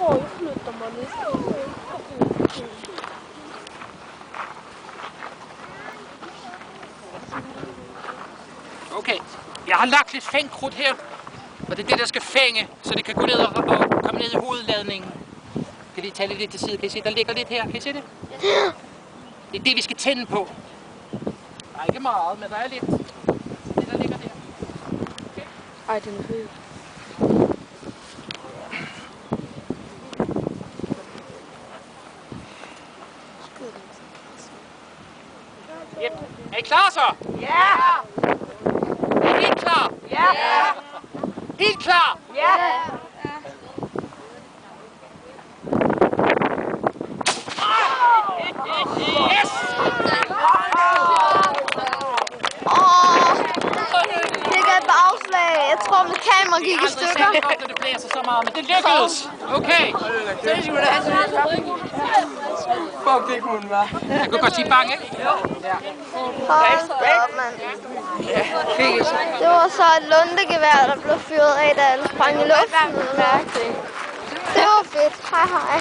tror, jeg flytter mig lidt. Okay, jeg har lagt lidt fængkrudt her, og det er det, der skal fænge, så det kan gå ned og komme ned i hovedladningen. Kan vi tage det lidt til side? Kan I se, der ligger lidt her? Kan I se det? Det er det, vi skal tænde på. Der er ikke meget, men der er lidt. Det, der ligger der. Okay. Ej, den er høj. Yep. Er I klar så? Ja! Er I helt klar? Ja! Helt klar? Ja! Yes! Det gav et bagslag. Jeg tror, mit kamera gik i stykker. Jeg har aldrig set, det blæser så meget, men det lykkedes. Okay. Fuck, det kunne være. Jeg kunne godt sige bang, ikke? Hold op, mand. Det var så et lundegevær, der blev fyret af, da alle sprang i luften. Det var fedt. Hej hej.